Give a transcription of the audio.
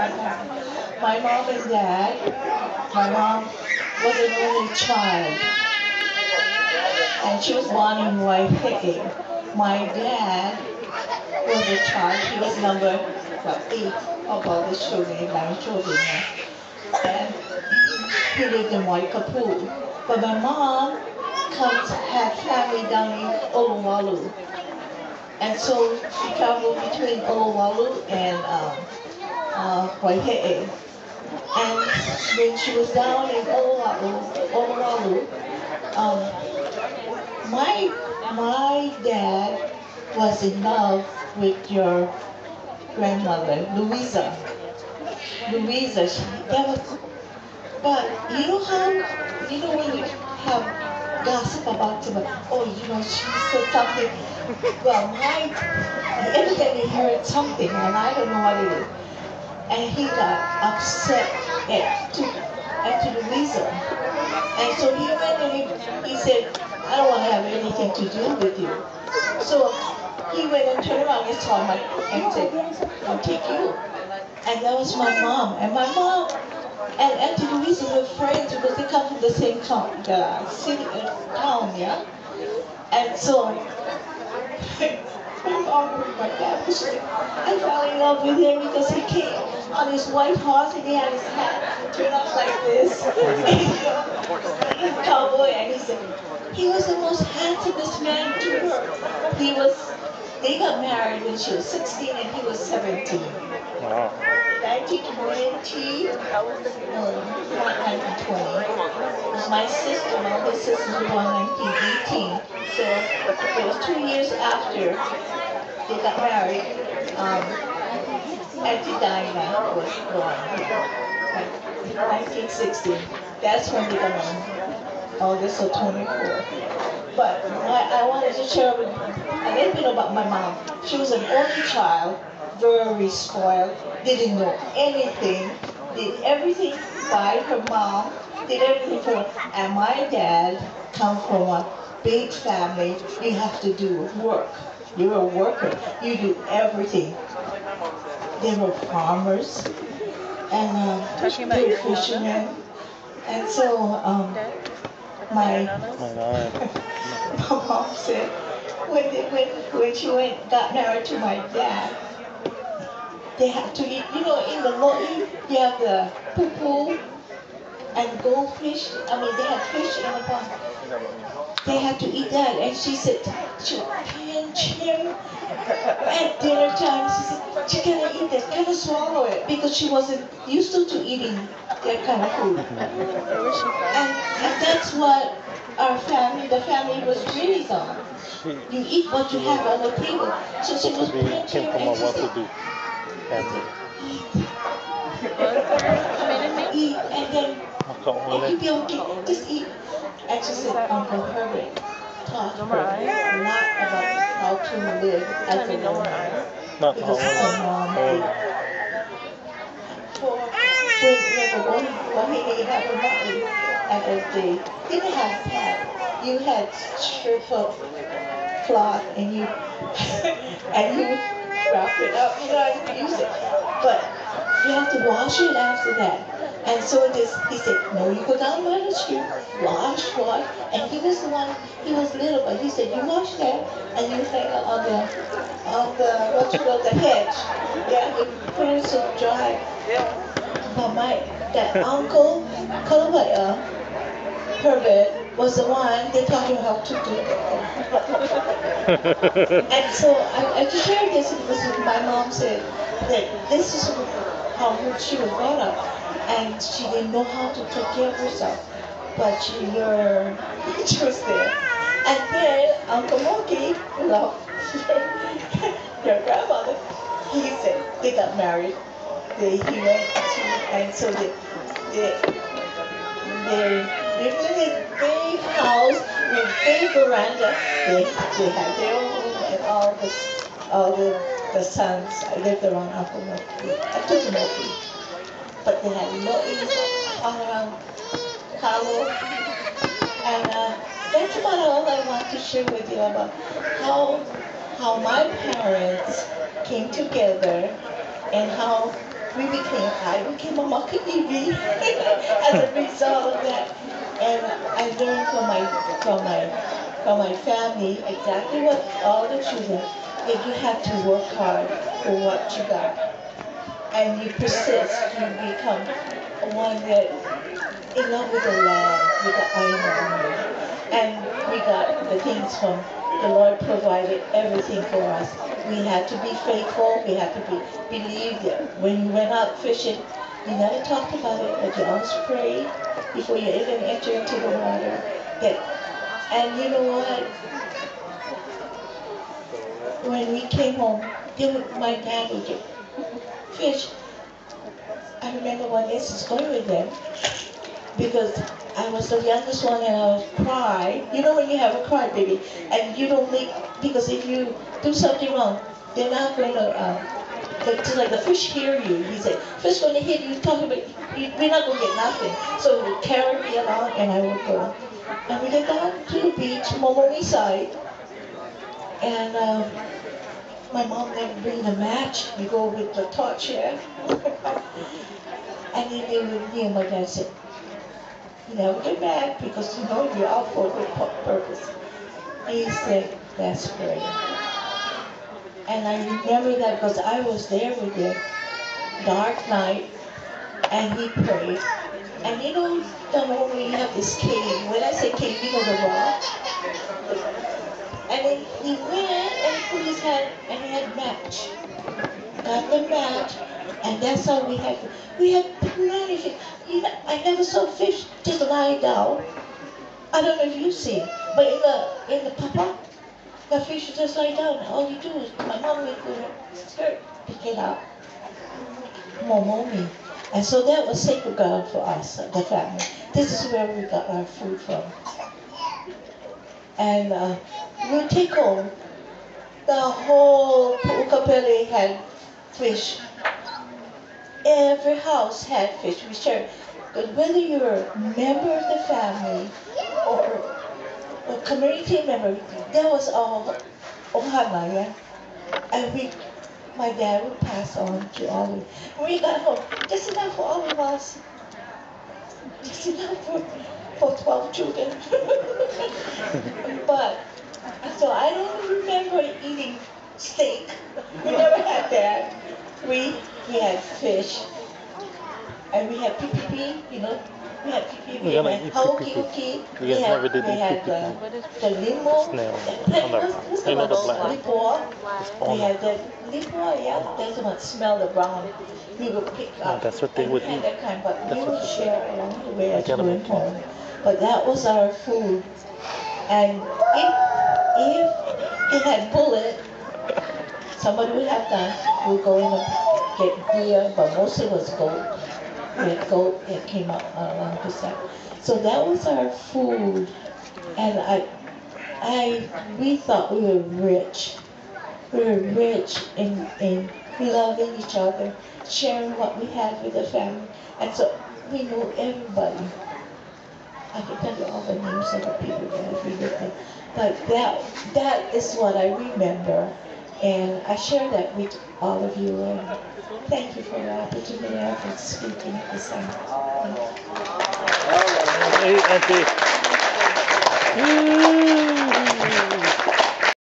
My mom and dad, my mom was an only child, and she was born in Waiheke. My dad was a child, he was number what, 8 of all the children, 9 children. And he lived in Waikapu. But my mom had family down in Oluwalu. And so she traveled between Oluwalu and Waiheke. And when she was down in Oluwalu, my dad was in love with your grandmother, Louisa. Louisa, that was, but you know how, when you have gossip about somebody, oh, she said something. Well, evidently heard something, and I don't know what it is. And he got upset at Louisa. And so he went and he said, I don't want to have anything to do with you. So he went and turned around and saw and said, I'll take you. And that was my mom. And my mom and Auntie Louisa were friends because they come from the same town, yeah? And so my mom and my dad was like, I fell in love with him because he came on his white horse and he had his hat turned up like this. He's a cowboy, and he said, he was the most handsomest man to her. They got married when she was 16 and he was 17. Wow. 1920, no, not 1920. My sisters were born 1918. So it was 2 years after they got married. Auntie Dinah was born, like 1960. That's when they got married. August of 24. But I wanted to share a little bit about my mom. She was an only child, very spoiled, didn't know anything, did everything by her mom, did everything for her. And my dad come from a big family. You have to do work. You're a worker. You do everything. They were farmers and they were fishermen. And so my mom said when she got married to my dad, they had to eat, in the lo'i, you have the poo and goldfish. They had fish in the pond. They had to eat that, and she said she would pinch him at dinner time. She said she cannot eat that, cannot swallow it, because she wasn't used to eating that kind of food. And that's what the family was raised on. You eat what you have on the table. So she was pinching him, and she said, eat, and then you be okay, just eat. And she said, Uncle Herbert taught her a lot about how to live as a woman. Because her mom did. When they had a money at that day, you didn't have pad. You had strip of cloth and you wrap it up, and use it. But you have to wash it after that. And so he said, no, you go down by the street, wash. And he was the one, he was little, but he said, you wash that, and you hang it on the hedge. Yeah, you put it so dry. But that uncle, Herbert, was the one that taught him how to do that. And so I just shared this because my mom said that this is how she was brought up. And she didn't know how to take care of herself, but she was there. And then Uncle Moki, your grandmother, he said they got married. He went to, and so they lived in this big house with big veranda. They had their own, and all the sons lived around Uncle Moki. I took Moki. But they had lo'is all around Kalo. And that's about all I want to share with you about how my parents came together and how I became a Makaiwi as a result of that. And I learned from my family exactly what all the children, that you have to work hard for what you got. And you persist, you become one that in love with the land, with the island. And we got the things from the Lord provided everything for us. We had to be faithful, we had to believe that when you went out fishing, you never talked about it, but you always prayed before you even enter into the water. That, and you know what? When we came home, my dad would get fish. I remember one instance going with them because I was the youngest one and I was cry. You know when you have a cry baby and you don't make, because if you do something wrong, they're not going to, just like the fish hear you. He said, fish going to hit you, talking about, we're not going to get nothing. So he would carry me along and I would go. And we get down to the beach, Momona side, and my mom never bring a match. We go with the torch here. And then me and my dad said, you never get mad because you know you're out for a good purpose. He said, that's great. And I remember that because I was there with him, dark night, and he prayed. And you know, the moment you have this cave, when I say cave, you know the rock? And then he went and he put his hand and he had match. Got the match, and that's how we had plenty of fish. You know, I never saw fish just lie down. I don't know if you've seen, but in the papa, the fish just lie down. All you do is my mom would put her skirt, pick it up, Momona. And so that was sacred ground for us, the family. This is where we got our food from. And we'll take home. The whole Pu'ukapele had fish. Every house had fish. We shared. But whether you're a member of the family or a community member, that was all ohana, yeah? And my dad would pass on to all of us. When we got home, just enough for all of us. Just enough for 12 children. But, so I don't remember eating steak. We never had that. We had fish. And we had PPP, you know. We had PPP, we had hauki, we had the limo. What's the one? Lipoa. We had the lipoa, yeah. That's the one, smell the brown. We would pick up. That's what they would eat. That kind, but we would share along the way as we went home. But that was our food. And if it had bullet, somebody would have done, we'd go in and get deer, but mostly it was goat. We had goat that came up along the side. So that was our food. And we thought we were rich. We were rich in loving each other, sharing what we had with the family. And so we knew everybody. I can tell you all the names of the people that we lived with. But that is what I remember. And I share that with all of you. And thank you for the opportunity for speaking at this time. Hey, Auntie.